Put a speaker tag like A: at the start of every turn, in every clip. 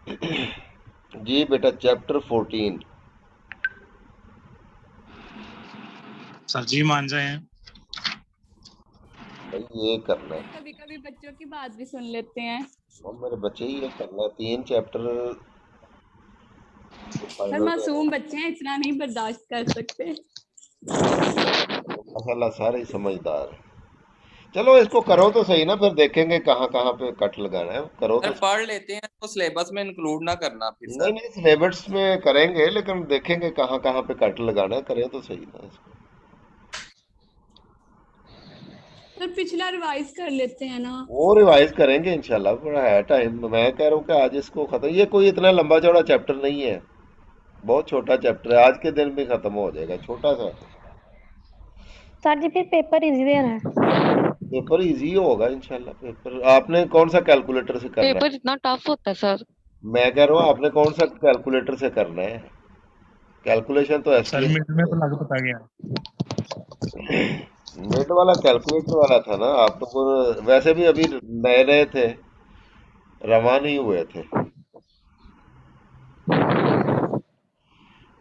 A: जी बेटा, chapter 14।
B: Sir जी मान जाए हैं।
A: भाई ये करना है।
C: सर कभी कभी बच्चों की बात भी सुन लेते हैं।
A: और मेरे बच्चे ही ये करना है, 3 चैप्टर
C: सर
A: फाइनल देने
C: मासूम बच्चे हैं, इतना नहीं बर्दाश्त कर सकते।
A: हैं। माशाल्लाह सारे ही समझदार हैं। चलो इसको करो तो सही ना, फिर देखेंगे कहाँ कहाँ पे कट लगाना है, करो
D: सर
A: तो।
D: पढ़ लेते हैं तो सिलेबस में इंक्लूड ना करना फिर
A: नहीं
D: सर।
A: नहीं, सिलेबस में करेंगे, लेकिन देखेंगे कहाँ कहाँ पे कट लगाना है, करें तो सही ना इसको।
C: सर पिछला रिवाइज कर लेते हैं ना।
A: वो रिवाइज करेंगे इंशाल्लाह, बड़ा है टाइम। मैं कह रहा हूँ कि आज इसको खत्म, ये कोई इतना लंबा चौड़ा चैप्टर नहीं है, बहुत छोटा चैप्टर है, आज के दिन में खत्म हो जाएगा, छोटा सा।
E: सर जी फिर पेपर इजी दे रहा है।
A: पेपर इजी होगा इंशाल्लाह। पेपर आपने कौन सा कैलकुलेटर से करना
E: पेपर इतना टफ होता है सर।
A: है? मैं कह रहा हूँ आपने कौन सा कैलकुलेटर से करना है? कैलकुलेशन तो
B: सर
A: एसटीएस
B: मिड में तो लग पता गया।
A: मिड वाला कैलकुलेटर वाला था ना। आप तो वैसे भी अभी नए नए थे, रवा नहीं हुए थे।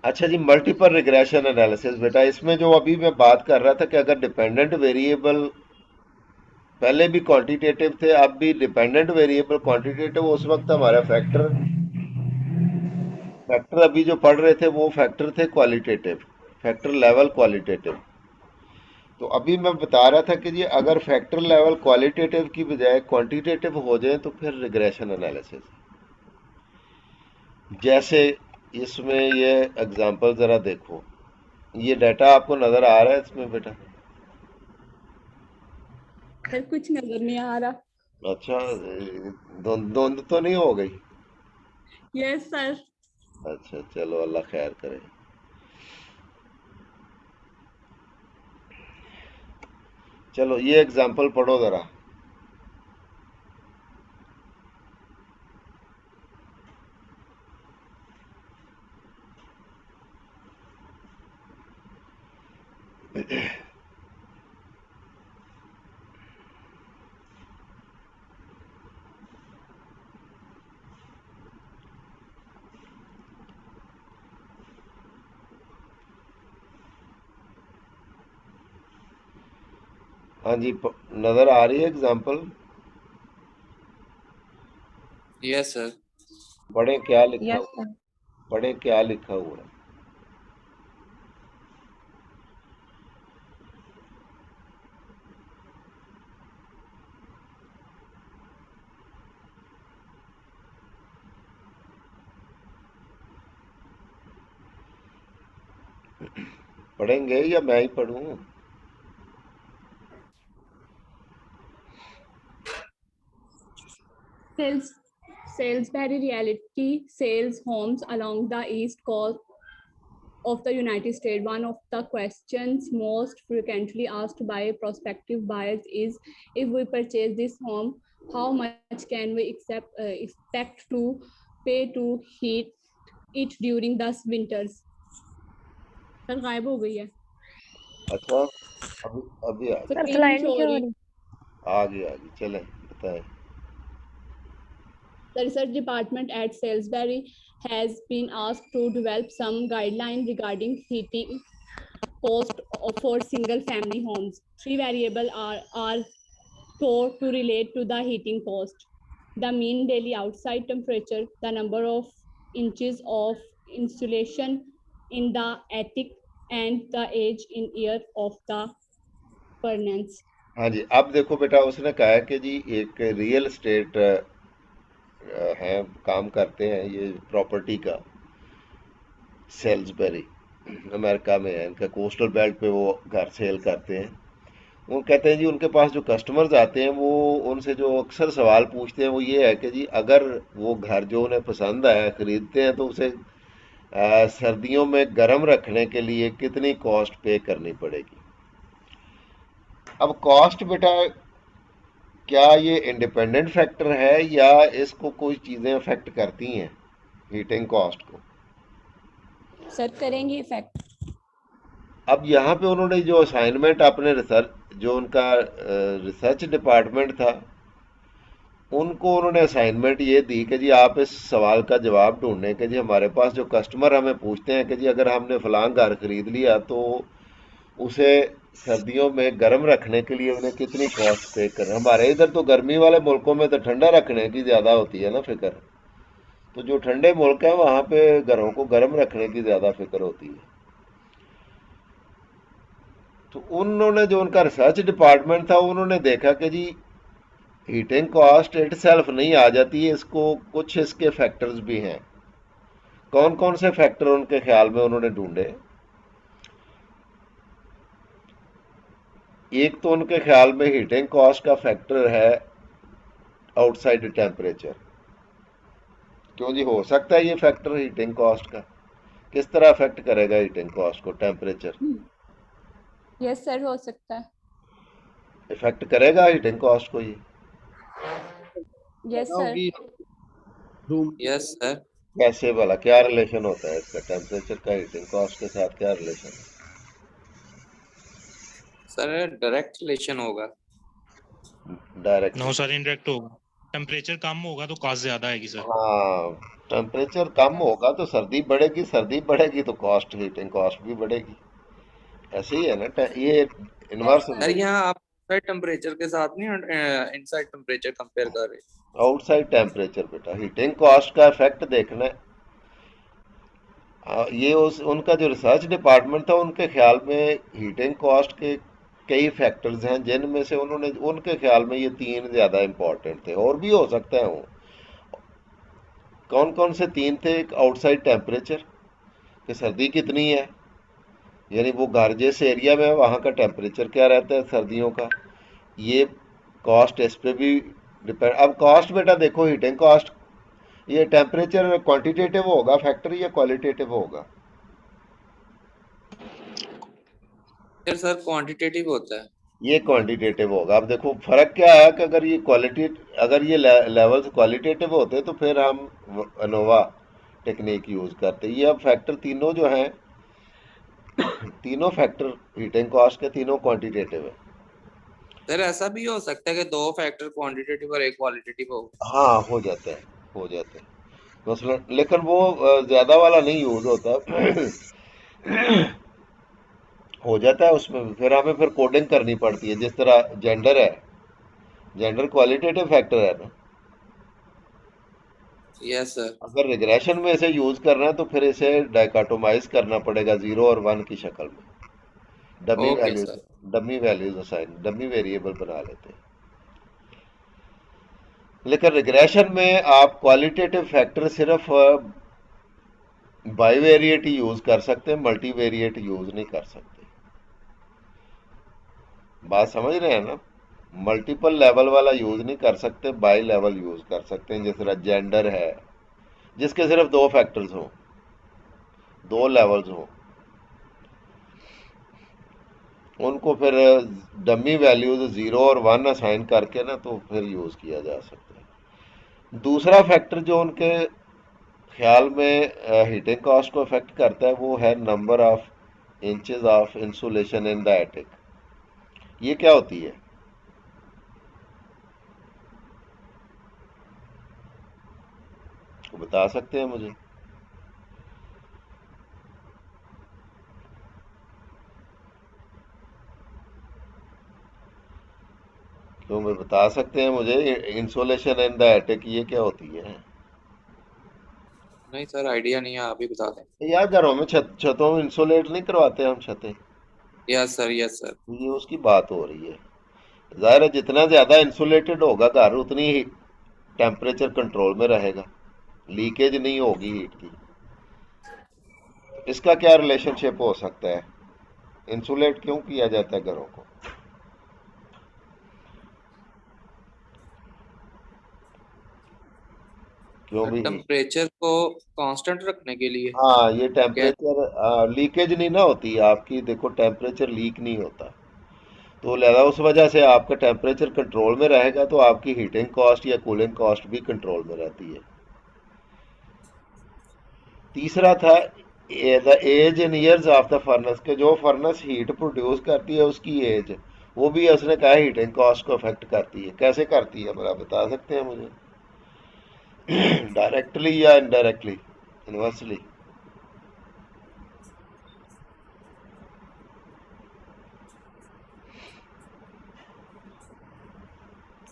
A: अच्छा जी, मल्टीपल रिग्रेशन एनालिसिस बेटा, इसमें जो अभी मैं बात कर रहा था कि अगर डिपेंडेंट वेरिएबल पहले भी क्वांटिटेटिव थे, अब भी डिपेंडेंट वेरिएबल क्वांटिटेटिव, उस वक्त हमारा फैक्टर फैक्टर अभी जो पढ़ रहे थे वो फैक्टर थे क्वालिटेटिव, फैक्टर लेवल क्वालिटेटिव। तो अभी मैं बता रहा था कि जी अगर फैक्टर लेवल क्वालिटेटिव की बजाय क्वांटिटेटिव हो जाए तो फिर रिग्रेशन एनालिसिस। जैसे इसमें ये एग्जांपल ज़रा देखो, ये डाटा आपको नज़र आ रहा है इसमें बेटा?
C: सर कुछ नजर नहीं आ रहा।
A: अच्छा, धुंध धुंध तो नहीं हो गई?
C: Yes sir.
A: अच्छा चलो, अल्लाह खैर करे। चलो ये एग्जांपल पढ़ो ज़रा। हाँ जी, नज़र आ रही है एग्जांपल?
D: Yes sir.
A: पढ़ें क्या लिखा
E: यस
A: हुआ?
E: सर।
A: पढ़ें क्या लिखा हुआ है? पढ़ेंगे या मैं ही पढ़ूं?
C: Sales, Salisbury Realty sales homes along the east coast of the United States. One of the questions most frequently asked by prospective buyers is, if we purchase this home, how much can we expect to pay to heat it during the winters? Sir गायब हो गई है।
A: अच्छा, अभी अभी आ
C: sir
A: गई।
E: Sir
C: screen नहीं
E: slide नहीं
C: शो हो
E: शो हो
C: रही।
E: रही।
A: आ गई, चलें बताएं।
C: The research department at Salisbury has been asked to develop some guidelines regarding heating cost for single family homes. Three variables are thought to relate to the heating cost: the mean daily outside temperature, the number of inches of insulation in the attic, and the age in year of the furnace.
A: हाँ जी, अब देखो बेटा, उसने कहा है कि जी एक real estate है, काम करते हैं ये प्रॉपर्टी का, सेल्सबरी अमेरिका में है इनका, कोस्टल बेल्ट पे वो घर सेल करते हैं। वो कहते हैं जी उनके पास जो कस्टमर्स आते हैं वो उनसे जो अक्सर सवाल पूछते हैं वो ये है कि जी अगर वो घर जो उन्हें पसंद आया खरीदते हैं तो उसे सर्दियों में गर्म रखने के लिए कितनी कॉस्ट पे करनी पड़ेगी। अब कॉस्ट बेटा, क्या ये इंडिपेंडेंट फैक्टर है या इसको कोई चीज़ें अफेक्ट करती हैं हीटिंग कॉस्ट को?
C: सर करेंगे इफेक्ट।
A: अब यहाँ पे उन्होंने जो असाइनमेंट अपने रिसर्च, जो उनका रिसर्च डिपार्टमेंट था उनको उन्होंने असाइनमेंट ये दी कि जी आप इस सवाल का जवाब ढूंढने कि जी हमारे पास जो कस्टमर हमें पूछते हैं कि जी अगर हमने फलां घर खरीद लिया तो उसे सर्दियों में गर्म रखने के लिए उन्हें कितनी कॉस्ट पे कर। हमारे इधर तो गर्मी वाले मुल्कों में तो ठंडा रखने की ज़्यादा होती है ना फिक्र। तो जो ठंडे मुल्क हैं वहाँ पे घरों को गर्म रखने की ज़्यादा फिक्र होती है। तो उन्होंने जो उनका रिसर्च डिपार्टमेंट था उन्होंने देखा कि जी हीटिंग कॉस्ट इट सेल्फ नहीं आ जाती है, इसको कुछ इसके फैक्टर्स भी हैं। कौन कौन से फैक्टर उनके ख्याल में उन्होंने ढूंढे। एक तो उनके ख्याल में हीटिंग कॉस्ट का फैक्टर है आउटसाइड टेम्परेचर। क्यों जी, हो सकता है ये फैक्टर हीटिंग कॉस्ट का किस तरह अफेक्ट करेगा हीटिंग कॉस्ट को टेम्परेचर।
C: यस सर, हो सकता है।
A: इफेक्ट करेगा हीटिंग कॉस्ट को ये।
C: Yes sir.
D: Yes sir.
A: कैसे भला, क्या रिलेशन होता है इसका टेम्परेचर का हीटिंग कॉस्ट के साथ, क्या रिलेशन है?
D: सर डायरेक्ट रिलेशन होगा।
A: डायरेक्ट?
B: नो सर, इनडायरेक्ट होगा। टेम्परेचर कम होगा तो कॉस्ट ज्यादा आएगी सर।
A: हाँ, टेम्परेचर कम होगा तो सर्दी बढ़ेगी, सर्दी बढ़ेगी तो कॉस्ट, हीटिंग कॉस्ट भी बढ़ेगी। ऐसे ही है ना, ये इनवर्स।
C: Yes,
D: sir
C: sir.
D: यहाँ आप आउटसाइड टेम्परेचर के साथ नहीं इनसाइड टेम्परेचर कंपेयर कर रहे।
A: आउटसाइड टेम्परेचर बेटा, हीटिंग कॉस्ट का इफेक्ट देखना है। ये उस उनका जो रिसर्च डिपार्टमेंट था उनके ख्याल में हीटिंग कॉस्ट के कई फैक्टर्स हैं जिनमें से उन्होंने उनके ख्याल में ये तीन ज़्यादा इम्पोर्टेंट थे, और भी हो सकता है वो। कौन कौन से तीन थे? एक आउटसाइड टेम्परेचर, कि सर्दी कितनी है, यानी वो घर जिस एरिया में है वहाँ का टेम्परेचर क्या रहता है सर्दियों का। ये कॉस्ट इस पे भी डिपेंड। अब कॉस्ट बेटा देखो, हीटिंग कॉस्ट ये टेम्परेचर क्वांटिटेटिव होगा फैक्टर या क्वालिटेटिव होगा?
D: फिर सर क्वांटिटेटिव होता है।
A: ये क्वांटिटेटिव होगा। अब देखो फर्क क्या है कि अगर ये क्वालिटी, अगर ये लेवल्स क्वालिटेटिव होते तो फिर हम अनोवा टेक्निक यूज़ करते। ये अब फैक्टर तीनों जो हैं, तीनों फैक्टर हीटिंग कॉस्ट के तीनों क्वांटिटेटिव है।
D: सर ऐसा भी हो सकता है कि दो फैक्टर क्वांटिटेटिव और एक क्वालिटेटिव हो।
A: हाँ, हो जाता है, हो जाता है मसलन, लेकिन वो ज़्यादा वाला नहीं यूज़ होता। हो जाता है उसमें भी, फिर हमें फिर कोडिंग करनी पड़ती है। जिस तरह जेंडर है, जेंडर क्वालिटेटिव फैक्टर है ना।
D: Yes sir.
A: अगर रिग्रेशन में इसे यूज करना है तो फिर इसे डाइकोटोमाइज करना पड़ेगा 0 और 1 की शक्ल में। Dummy
D: okay
A: values,
D: sir.
A: Dummy values assign, dummy variable बना लेते हैं। लेकिन रिग्रेशन में आप क्वालिटेटिव फैक्टर सिर्फ बाईवेरिएट ही यूज कर सकते हैं, मल्टीवेरिएट यूज नहीं कर सकते। बात समझ रहे हैं ना? मल्टीपल लेवल वाला यूज नहीं कर सकते, बाई लेवल यूज कर सकते हैं। जिस तरह जेंडर है जिसके सिर्फ दो फैक्टर्स हों, दो लेवल्स हों, उनको फिर डमी वैल्यूज 0 और 1 असाइन करके ना तो फिर यूज़ किया जा सकता है। दूसरा फैक्टर जो उनके ख्याल में हीटिंग कॉस्ट को अफेक्ट करता है वो है number of inches of insulation in the attic. ये क्या होती है? तो बता सकते हैं मुझे? क्यों, मैं बता सकते हैं मुझे इंसुलेशन इन द एटिक ये क्या होती है?
D: नहीं सर आइडिया नहीं है, आप ही बता दें।
A: यार घरों में छतों में इंसुलेट नहीं करवाते हम छतें?
D: Yes sir, yes sir.
A: ये उसकी बात हो रही है। जाहिर है जितना ज़्यादा इंसुलेटेड होगा घर उतनी ही टेम्परेचर कंट्रोल में रहेगा, लीकेज नहीं होगी हीट की। इसका क्या रिलेशनशिप हो सकता है? इंसुलेट क्यों किया जाता है घरों को? क्यों भी?
D: टेम्परेचर को कांस्टेंट रखने के लिए।
A: हाँ, ये
D: क्या?
A: टेम्परेचर लीकेज नहीं ना होती आपकी, देखो टेम्परेचर लीक नहीं होता। तो लिहाजा उस वजह से आपका टेम्परेचर कंट्रोल में रहेगा तो आपकी हीटिंग कॉस्ट या कूलिंग कॉस्ट भी कंट्रोल में रहती है। तीसरा था the age in years of the furnace, के जो फर्नेस हीट प्रोड्यूस करती है उसकी एज, वो भी उसने कहा हीटिंग कॉस्ट को अफेक्ट करती है। कैसे करती है बड़ा बता सकते हैं मुझे? डायरेक्टली या इनडायरेक्टली, इनवर्सली?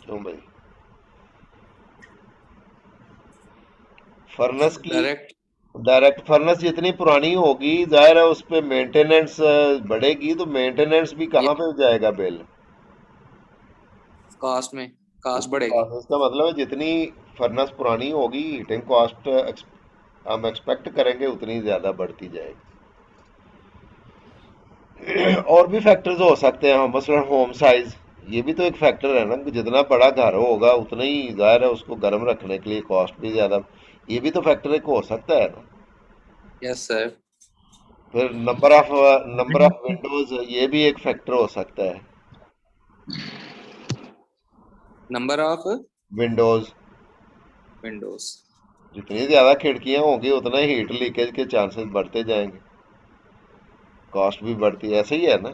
A: क्यों भाई? फर्नेस की,
D: डायरेक्ट
A: डायरेक्ट फर्नेस जितनी पुरानी होगी जाहिर है उस पे मेंटेनेंस बढ़ेगी, तो मेंटेनेंस भी
D: ये
A: कहाँ पे जाएगा बिल?
D: कास्ट में कास्ट
A: ऊपर
D: बढ़ेगी।
A: कॉस्ट। इसका मतलब है जितनी फर्नेस पुरानी होगी हीटिंग कॉस्ट हम एक्सपेक्ट करेंगे उतनी ज़्यादा बढ़ती जाएगी। और भी फैक्टर्स हो सकते हैं, मसलन होम साइज, ये भी तो एक फैक्टर है ना कि जितना बड़ा घर होगा उतना ही जाहिर है उसको गर्म रखने के लिए कॉस्ट भी ज़्यादा। ये भी तो फैक्टर एक हो सकता है ना।
D: Yes sir.
A: फिर नंबर ऑफ विंडोज, ये भी एक फैक्टर हो सकता है।
D: Number of
A: Windows,
D: Windows.
A: जितनी ज़्यादा खिड़कियां होंगी उतना ही हीट लीकेज के चांसेस बढ़ते जाएंगे, कॉस्ट भी बढ़ती है, ऐसे ही है ना।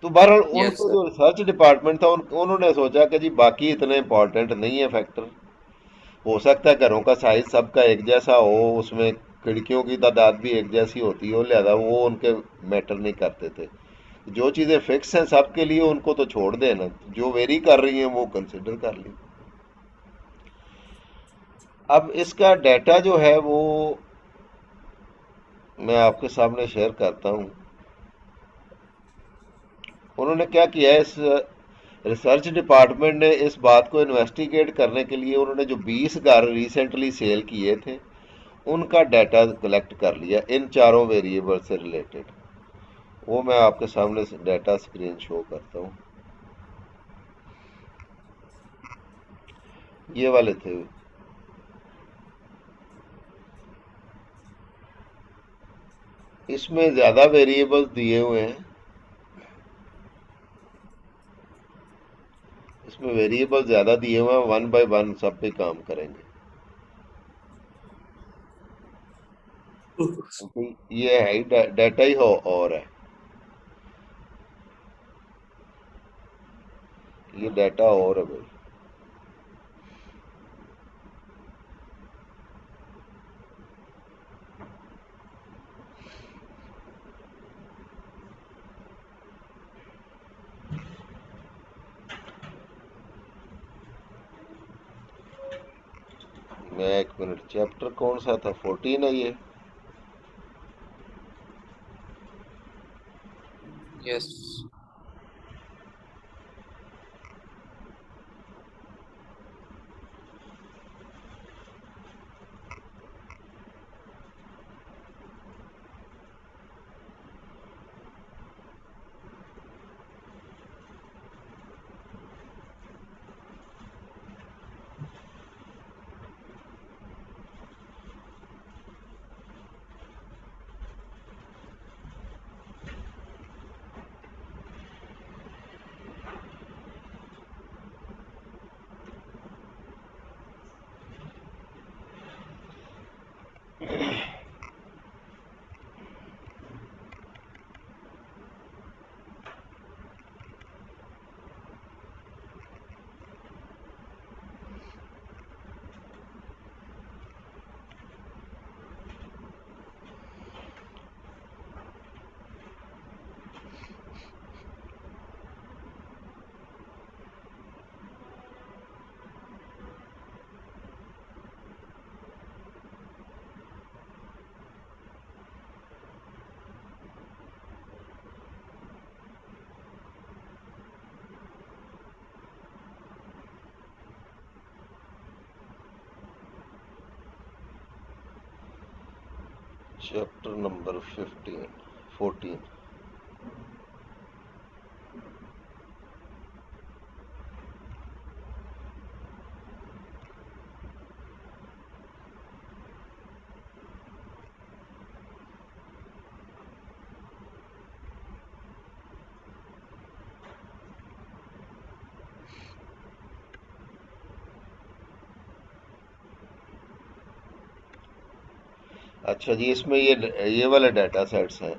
A: तो बहरहाल
D: यस
A: उनको
D: सर।
A: जो रिसर्च डिपार्टमेंट था उन्होंने सोचा कि जी बाकी इतने इंपॉर्टेंट नहीं है फैक्टर। हो सकता है घरों का साइज सबका एक जैसा हो, उसमें खिड़कियों की तादाद भी एक जैसी होती हो, लिहाजा वो उनके मैटर नहीं करते थे। जो चीज़ें फिक्स हैं सबके लिए उनको तो छोड़ देना, जो वेरी कर रही हैं वो कंसिडर कर ली। अब इसका डाटा जो है वो मैं आपके सामने शेयर करता हूँ। उन्होंने क्या किया है, इस रिसर्च डिपार्टमेंट ने इस बात को इन्वेस्टिगेट करने के लिए उन्होंने जो 20 घर रिसेंटली सेल किए थे उनका डाटा कलेक्ट कर लिया इन चारों वेरिएबल से रिलेटेड। वो मैं आपके सामने डाटा स्क्रीन शो करता हूँ। ये वाले थे। इसमें ज़्यादा वेरिएबल्स दिए हुए हैं, इसमें वेरिएबल ज़्यादा दिए हुए हैं, वन बाय वन सब पे काम करेंगे क्योंकि ये है ही डाटा ही हो और है, ये डाटा और है भाई। मैं एक मिनट, चैप्टर कौन सा था? 14 है ये।
D: यस।
A: Chapter number 15, 14। अच्छा जी, इसमें ये वाले डाटा सेट्स हैं।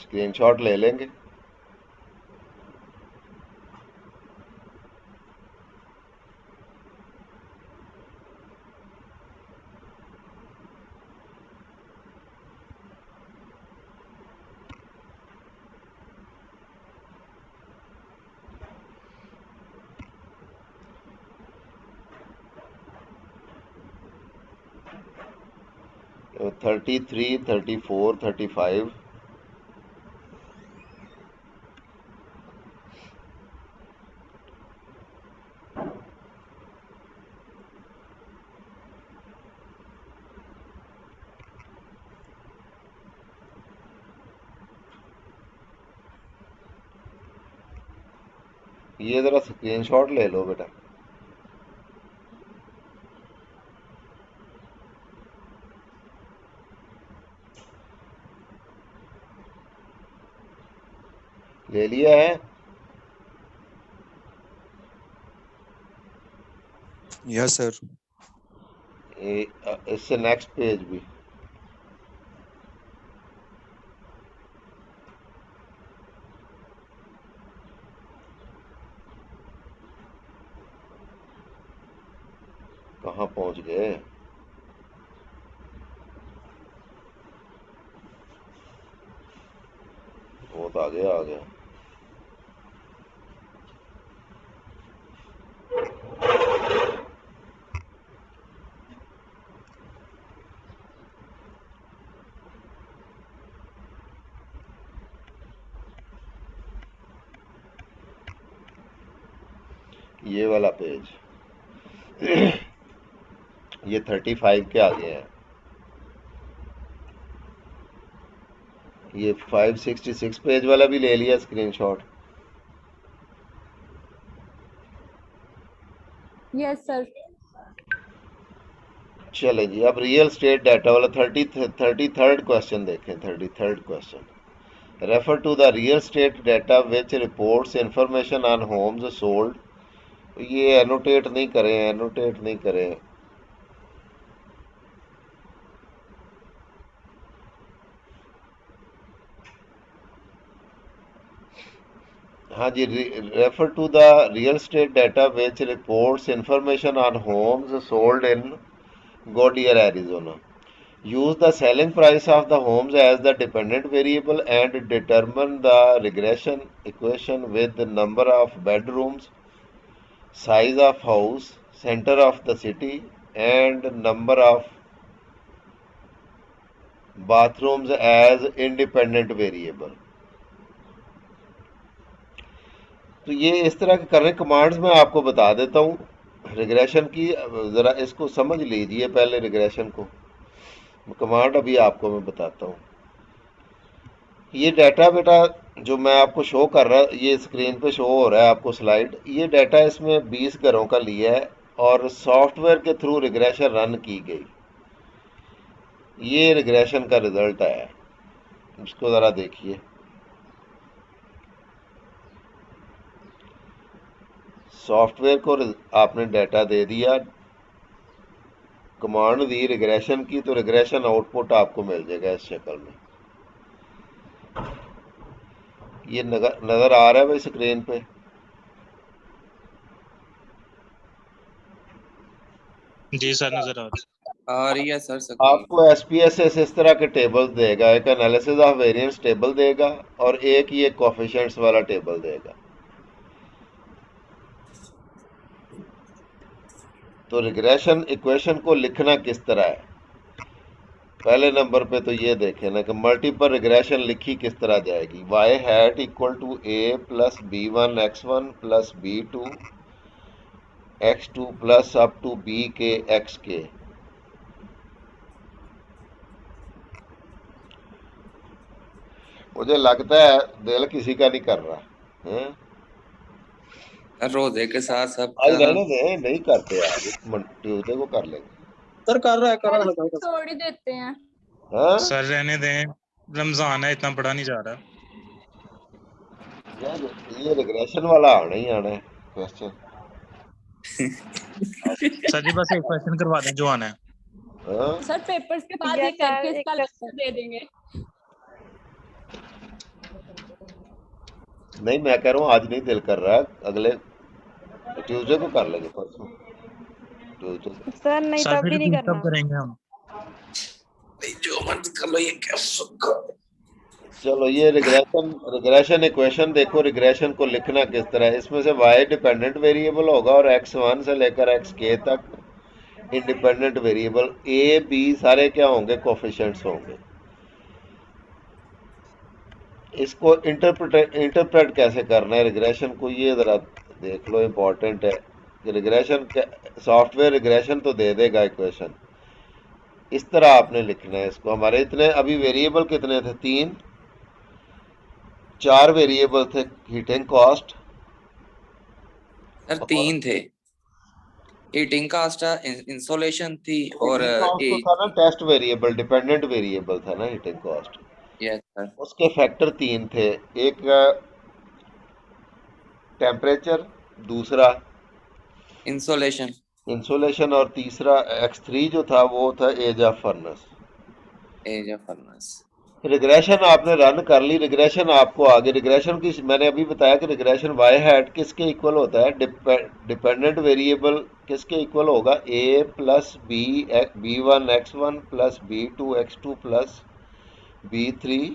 A: स्क्रीनशॉट ले लेंगे। तो 33, 34, 35 ये जरा स्क्रीनशॉट ले लो बेटा। ले लिया है?
F: Yes sir.
A: इससे नेक्स्ट पेज भी। कहाँ पहुंच गए? बहुत आगे आ गया। ये वाला पेज ये 35 के आगे है। ये 566 पेज वाला भी ले लिया स्क्रीनशॉट।
C: Yes sir.
A: चले जी, अब रियल स्टेट डाटा वाला 33rd क्वेश्चन देखें। 33rd question, refer to the real estate data which reports information on homes sold. ये एनोटेट नहीं करें, एनोटेट नहीं करें। हाँ जी, refer to the real estate data which reports information on homes sold in Goodyear, Arizona. Use the selling price of the homes as the dependent variable and determine the regression equation with the number of bedrooms, size of house, center of the city, and number of bathrooms as independent variable. तो ये इस तरह के करने commands मैं आपको बता देता हूँ रिग्रेशन की। ज़रा इसको समझ लीजिए पहले रिग्रेशन को। कमांड अभी आपको मैं बताता हूँ। ये डाटा बेटा जो मैं आपको शो कर रहा, ये स्क्रीन पे शो हो रहा है आपको स्लाइड। ये डाटा इसमें 20 घरों का लिया है और सॉफ्टवेयर के थ्रू रिग्रेशन रन की गई। ये रिग्रेशन का रिजल्ट आया, इसको ज़रा देखिए। सॉफ्टवेयर को आपने डाटा दे दिया, कमांड दी रिग्रेशन की, तो रिग्रेशन आउटपुट आपको मिल जाएगा इस शक्ल में। ये नजर आ रहा है भाई स्क्रीन पे?
B: जी सर, नजर
D: आ रही है सर स्क्रीन।
A: आपको SPSS इस तरह के टेबल्स देगा, एक एनालिसिस ऑफ वेरिएंस टेबल देगा और एक ये कोफिशिएंट्स वाला टेबल देगा। तो रिग्रेशन इक्वेशन को लिखना किस तरह है? पहले नंबर पे तो ये देखें ना कि मल्टीपल रिग्रेशन लिखी किस तरह जाएगी। y hat equal to a plus b1 x1 plus b2 x2 plus up to b के x के। मुझे लगता है दिल किसी का नहीं कर रहा है?
D: रोजे के साथ सब
A: आज रहने दें, नहीं करते यार, ट्यूजडे को कर लेंगे।
F: सर कर रहा है
C: छोड़ ही देते हैं।
A: हाँ
B: सर, रहने दें, रमजान है, इतना पढ़ा नहीं जा रहा।
A: यार ये रिग्रेशन वाला आना ही आना है क्वेश्चन।
B: सर जी बस एक क्वेश्चन करवा दें जो आना है।
A: हाँ
C: सर पेपर्स के बाद
E: Yes,
C: ये करके
E: sir,
C: इसका
E: एक
C: लेक्चर दे देंगे।
A: नहीं, मैं कह रहा हूँ आज नहीं दिल कर रहा, अगले ट्यूसडे को कर लेंगे, परसों ट्यूसडे से।
E: सर नहीं
B: सर
E: तब
B: फिर
E: भी नहीं
B: तब
E: करना।
B: करेंगे हम।
D: जो मर्जी कर लो, ये क्या सुख।
A: चलो, ये रिग्रेशन इक्वेशन देखो, रिग्रेशन को लिखना किस तरह है। इसमें से y डिपेंडेंट वेरिएबल होगा और x1 से लेकर xk तक इंडिपेंडेंट वेरिएबल, a b सारे क्या होंगे, कोफिशिएंट्स होंगे। इसको इंटरप्रेट कैसे करना है रिग्रेशन को, ये ज़रा देख लो, इम्पोर्टेंट है कि रिग्रेशन सॉफ्टवेयर रिग्रेशन तो दे देगा इक्वेशन, इस तरह आपने लिखना है इसको। हमारे इतने अभी वेरिएबल कितने थे, तीन चार वेरिएबल थे, हीटिंग कॉस्ट
D: सर
A: और
D: तीन थे, हीटिंग कास्ट, इंसोलेशन थी और
A: हीटिंग कॉस्ट तो
D: एज
A: था ना
D: थी।
A: टेस्ट वेरिएबल, डिपेंडेंट वेरिएबल था ना हीटिंग कॉस्ट।
D: Yes sir.
A: उसके फैक्टर तीन थे, एक टेम्परेचर, दूसरा
D: इंसोलेशन।
A: इंसुलेशन और तीसरा x3 जो था वो था age of furnace.
D: Age of furnace.
A: Regression आपने रन कर ली, रिग्रेशन आपको आगे रिग्रेशन की मैंने अभी बताया कि रिग्रेशन वाई हैट किसके इक्वल होता है, डिपेंडेंट वेरिएबल किसके इक्वल होगा, a plus b1 x1 plus b2 x2 plus b3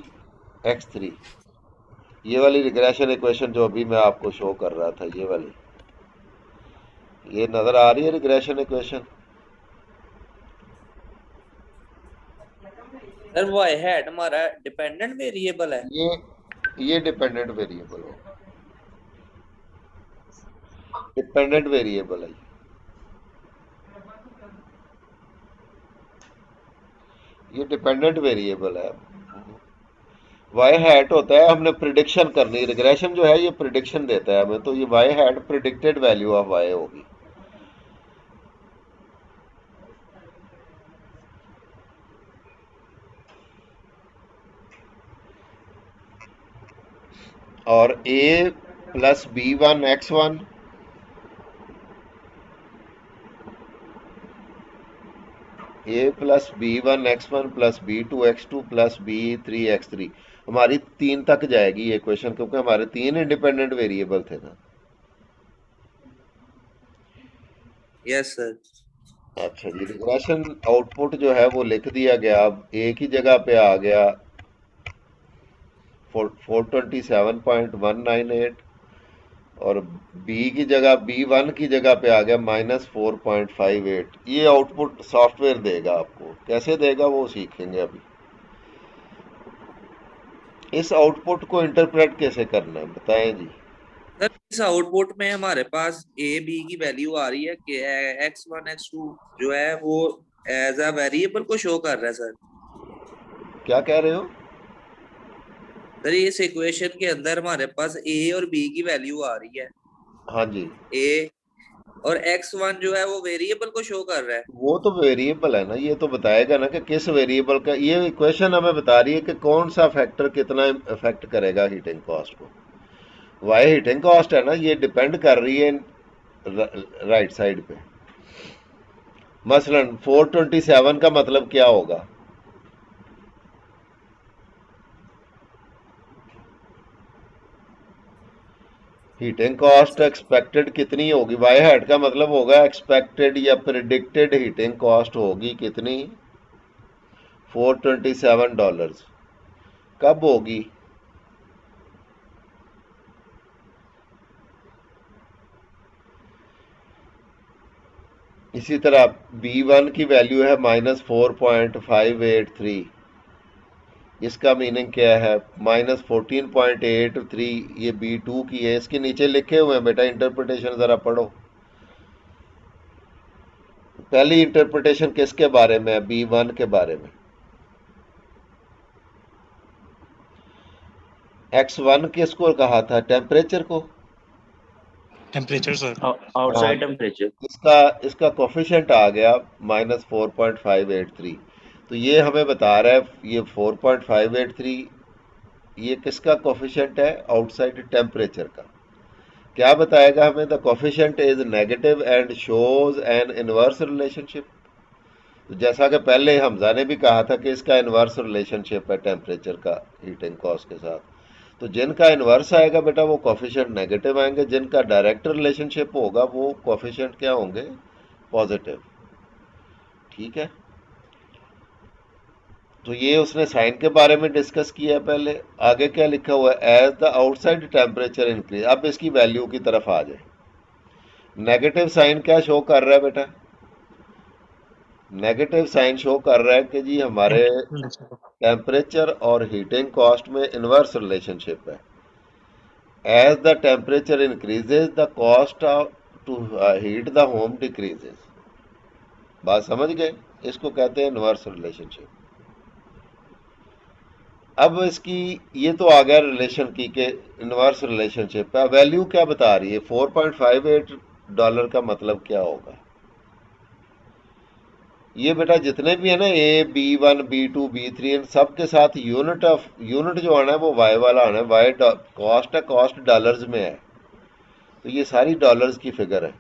A: x3। ये वाली रिग्रेशन इक्वेशन जो अभी मैं आपको शो कर रहा था, ये वाली, ये नजर आ रही है रिग्रेशन इक्वेशन।
D: सर वो हेड हमारा डिपेंडेंट वेरिएबल है।
A: ये डिपेंडेंट वेरिएबल है, डिपेंडेंट वेरिएबल है, ये डिपेंडेंट वेरिएबल है। वाई हैट होता है, हमने प्रिडिक्शन करनी, रिग्रेशन जो है ये प्रिडिक्शन देता है हमें, तो ये Y hat predicted value of Y होगी। और a plus b1 x1 a plus b1 x1 plus b2 x2 plus b3 x3, हमारी तीन तक जाएगी ये क्वेश्चन, क्योंकि हमारे तीन इंडिपेंडेंट वेरिएबल थे ना।
D: Yes sir.
A: अच्छा जी, रिग्रेशन आउटपुट जो है वो लिख दिया गया, अब ए की जगह पे आ गया 427.198 और बी की जगह b1 की जगह पे आ गया -4.58। ये आउटपुट सॉफ्टवेयर देगा आपको, कैसे देगा वो सीखेंगे अभी। इस आउटपुट को इंटरप्रेट कैसे करना है बताएं जी।
D: सर इस आउटपुट में हमारे पास ए बी की वैल्यू आ रही है कि x1 x2 जो है वो एज अ वेरिएबल को शो कर रहा है सर।
A: क्या कह रहे हो?
D: सर इस इक्वेशन के अंदर हमारे पास ए और बी की वैल्यू आ रही है।
A: हाँ जी,
D: ए और x1 जो है वो वेरिएबल को शो कर रहा है।
A: वो तो वेरिएबल है ना, ये तो बताएगा ना कि किस वेरिएबल का, ये इक्वेशन हमें बता रही है कि कौन सा फैक्टर कितना इफेक्ट करेगा हीटिंग कॉस्ट को। वाई हीटिंग कॉस्ट है ना, ये डिपेंड कर रही है राइट साइड पे। मसलन 427 का मतलब क्या होगा, हीटिंग कॉस्ट एक्सपेक्टेड कितनी होगी, वाई हैट का मतलब होगा एक्सपेक्टेड या प्रिडिक्टेड हीटिंग कॉस्ट होगी कितनी, $427। कब होगी, इसी तरह B1 की वैल्यू है -4.583, इसका मीनिंग क्या है, -14.83, ये B2 की है, इसके नीचे लिखे हुए हैं बेटा, इंटरप्रिटेशन ज़रा पढ़ो। पहली इंटरप्रिटेशन किसके बारे में है, B1 के बारे में। x1 किसको कहा था, टेम्परेचर को।
B: Temperature sir.
A: हाँ,
G: आउटसाइड टेम्परेचर।
A: इसका इसका कोफिशिएंट आ गया -4.583, तो ये हमें बता रहा है ये 4.583 ये किसका कोफिशिएंट है, आउटसाइड टेम्परेचर का। क्या बताएगा हमें, the coefficient is negative and shows N inverse relationship. तो जैसा कि पहले हमजा ने भी कहा था कि इसका इनवर्स रिलेशनशिप है टेम्परेचर का हीटिंग कॉस्ट के साथ, तो जिनका इन्वर्स आएगा बेटा वो कोफिशिएंट नेगेटिव आएंगे, जिनका डायरेक्ट रिलेशनशिप होगा वो कोफिशिएंट क्या होंगे, पॉजिटिव। ठीक है, तो ये उसने साइन के बारे में डिस्कस किया है पहले। आगे क्या लिखा हुआ है, as the outside temperature increase. अब इसकी वैल्यू की तरफ आ जाए। नेगेटिव साइन क्या शो कर रहा है बेटा, नेगेटिव साइन शो कर रहा है कि जी हमारे टेम्परेचर और हीटिंग कॉस्ट में इनवर्स रिलेशनशिप है। As the temperature increases the cost to heat the home decreases. बात समझ गए, इसको कहते हैं इनवर्स रिलेशनशिप। अब इसकी ये तो आ गया रिलेशन की के इनवर्स रिलेशनशिप है। वैल्यू क्या बता रही है, $4.58 का मतलब क्या होगा। ये बेटा जितने भी है ना, A, B1, B2, B3, इन सब के साथ यूनिट जो आना है वो वाई वाला आना है। वाई कॉस्ट है, कॉस्ट डॉलर्स में है, तो ये सारी डॉलर्स की फिगर है।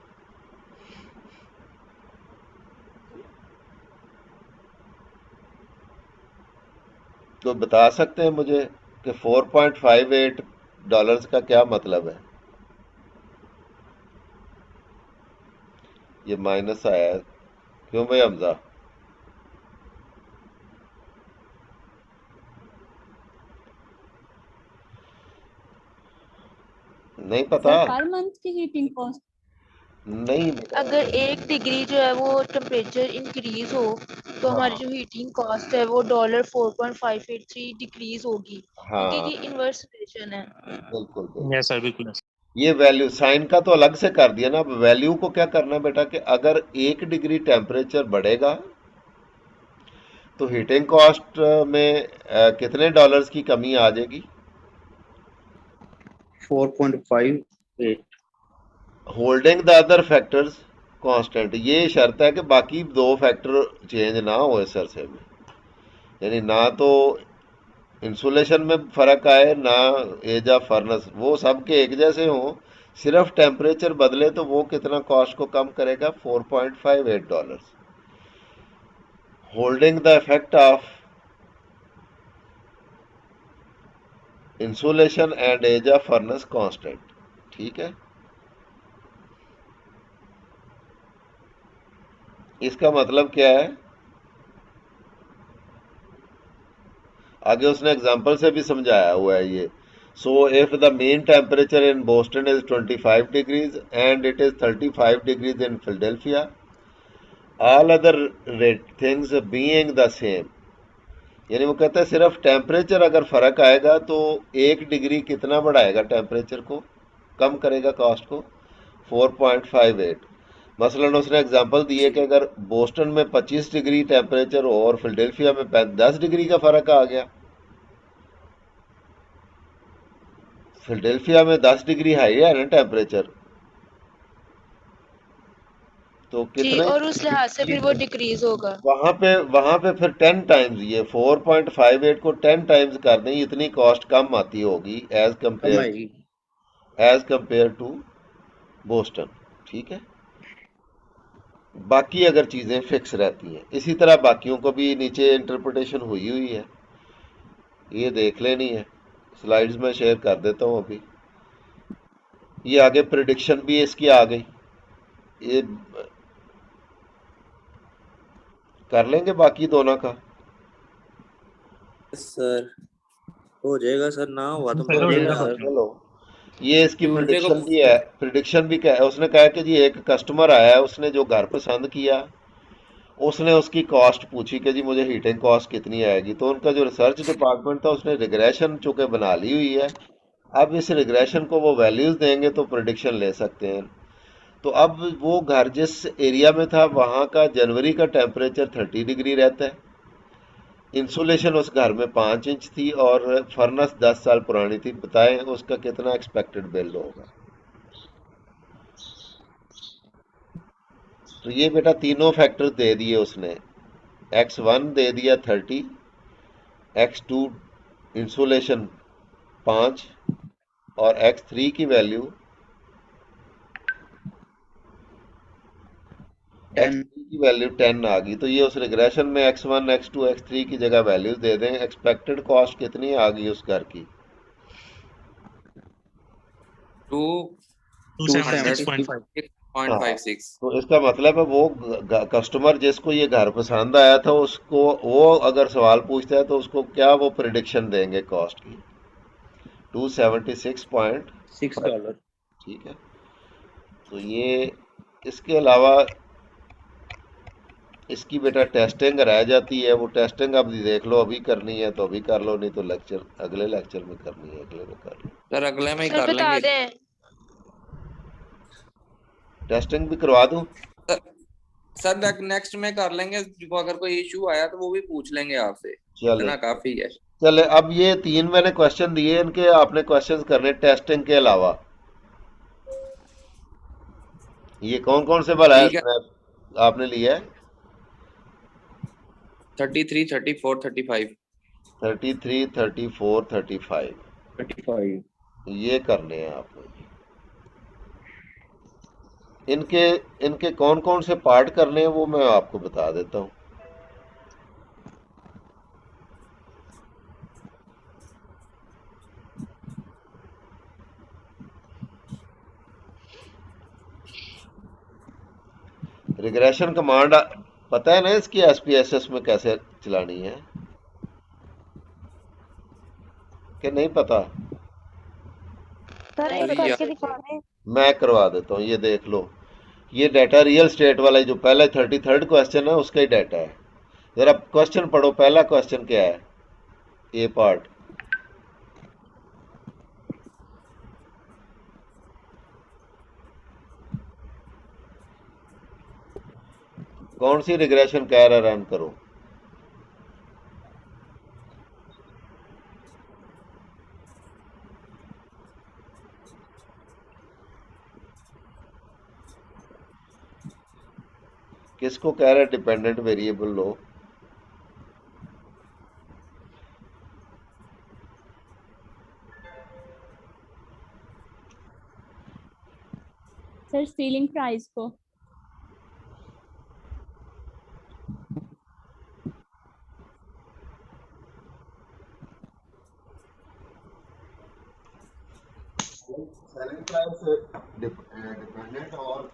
A: तो बता सकते हैं मुझे कि $4.58 का क्या मतलब है। ये माइनस आया है, क्यों भाई हमजा, नहीं पता।
C: सर पर मंथ की हीटिंग कॉस्ट,
A: नहीं
E: अगर 1 डिग्री जो है वो टेम्परेचर इंक्रीज हो तो हमारी जो हीटिंग कॉस्ट है वो $4.583 डिक्रीज होगी, क्योंकि
A: हाँ
E: ये इनवर्स रिलेशन है।
A: बिल्कुल बिल्कुल।
B: यस सर, बिल्कुल।
A: ये वैल्यू साइन का तो अलग से कर दिया ना। अब वैल्यू को क्या करना है बेटा कि अगर 1 डिग्री टेम्परेचर बढ़ेगा तो हीटिंग कॉस्ट में कितने डॉलर्स की कमी आ जाएगी,
F: 4.58।
A: Holding the other factors constant. ये शर्त है कि बाकी दो फैक्टर चेंज ना हो इस अरसे में, यानी ना तो इंसुलेशन में फर्क आए ना एज ऑफ फर्नेस, वो सब के एक जैसे हों, सिर्फ टेम्परेचर बदले तो वो कितना कॉस्ट को कम करेगा, $4.58। Holding the effect of insulation and age of furnace constant. ठीक है, इसका मतलब क्या है, आगे उसने एग्जांपल से भी समझाया हुआ है ये। So if the main temperature in Boston is 25 degrees and it is 35 degrees in Philadelphia, all other things being the same. यानी वो कहता है सिर्फ टेम्परेचर अगर फर्क आएगा तो 1 डिग्री कितना बढ़ाएगा, टेम्परेचर को कम करेगा, कॉस्ट को 4.58। मसलन उसने एग्जांपल दी है कि अगर बोस्टन में 25 डिग्री टेम्परेचर हो और फिलाडेल्फिया में 10 डिग्री का फर्क आ गया, फिलाडेल्फिया में 10 डिग्री हाई है ना टेम्परेचर, तो
E: जी,
A: कितने
E: और उस लिहाज से फिर वो डिक्रीज होगा।
A: वहां पे फिर 10 टाइम्स, ये 4.58 को 10 टाइम्स कर दें, इतनी कॉस्ट कम आती होगी एज
F: कम
A: कंपेयर
F: आएगी।
A: To Boston. ठीक है, बाकी अगर चीज़ें फिक्स रहती हैं, इसी तरह बाकियों को भी नीचे इंटरप्रिटेशन हुई हुई है, ये देख लेनी है। स्लाइड्स में शेयर कर देता हूँ अभी। ये आगे प्रिडिक्शन भी इसकी आ गई, ये कर लेंगे बाकी दोनों का।
D: सर हो जाएगा सर, ना हुआ तो
B: सर, हो
D: बोलिएगा
B: जाएगा
D: सर।
B: सर।
A: चलो, ये इसकी
D: ट्यूसडे को
A: प्रिडिक्शन भी है। प्रिडिक्शन भी क्या है, उसने कहा कि जी एक कस्टमर आया है, उसने जो घर पसंद किया, उसने उसकी कॉस्ट पूछी कि जी मुझे हीटिंग कॉस्ट कितनी आएगी। तो उनका जो रिसर्च डिपार्टमेंट था उसने रिग्रेशन चूंकि बना ली हुई है, अब इस रिग्रेशन को वो वैल्यूज देंगे तो प्रिडिक्शन ले सकते हैं। तो अब वो घर जिस एरिया में था वहाँ का जनवरी का टेम्परेचर 30 डिग्री रहता है, इंसुलेशन उस घर में 5 इंच थी और फर्नेस 10 साल पुरानी थी। बताएं उसका कितना एक्सपेक्टेड बिल होगा। तो ये बेटा तीनों फैक्टर दे दिए उसने, X1 दे दिया 30, X2 इंसुलेशन 5 और X3 की वैल्यू 10 आ गई। तो ये उस रिग्रेशन में X1 X2 X3 की जगह वैल्यूज दे दें। एक्सपेक्टेड कॉस्ट कितनी आ गई उस घर की,
D: टू
B: 276.5.
D: 106.56।
A: तो इसका मतलब है वो कस्टमर जिसको ये घर पसंद आया था उसको वो अगर सवाल पूछता है तो उसको क्या वो प्रिडिक्शन देंगे कॉस्ट की? 276 पॉइंट।
F: $6।
A: ठीक है। तो ये इसके अलावा इसकी बेटा टेस्टिंग रह जाती है, वो टेस्टिंग अब देख लो, अभी करनी है तो अभी कर लो, नहीं तो लेक्चर अगले लेक्चर में करनी है अगले में कर लो।
D: सर अगले में ही
E: सर
D: कर
E: बता
D: लेंगे।
E: दें।
A: टेस्टिंग भी करवा दूं?
D: सर नेक्स्ट में कर लेंगे, अगर कोई इशू आया तो वो भी पूछ लेंगे आपसे,
A: चले
D: इतना काफी है।
A: चले, अब ये 3 मैंने क्वेश्चन दिए, इनके आपने क्वेश्चंस करने टेस्टिंग के अलावा। ये कौन कौन से भला है
D: ठीक है।
A: इसमें आपने लिया है?
D: 33, 34, 35।
A: 33, 34, 35
F: 35।
A: ये करने हैं आपको। इनके इनके कौन कौन से पार्ट करने हैं वो मैं आपको बता देता हूँ। रिग्रेशन कमांड पता है ना इसकी एसपीएसएस में कैसे चलानी है कि नहीं पता?
E: सर एक
D: अभी
E: करके
D: यार
E: दिखा दें।
A: मैं करवा देता हूँ, ये देख लो। ये डाटा रियल स्टेट वाला जो पहला 33rd क्वेश्चन है उसका ही डाटा है। जरा क्वेश्चन पढ़ो, पहला क्वेश्चन क्या है? ए पार्ट कौन सी रिग्रेशन कह रहा रन करो? किसको कह रहा है डिपेंडेंट वेरिएबल लो?
C: सर सीलिंग प्राइस को।
A: सेलिंग प्राइस डिपेंडेंट और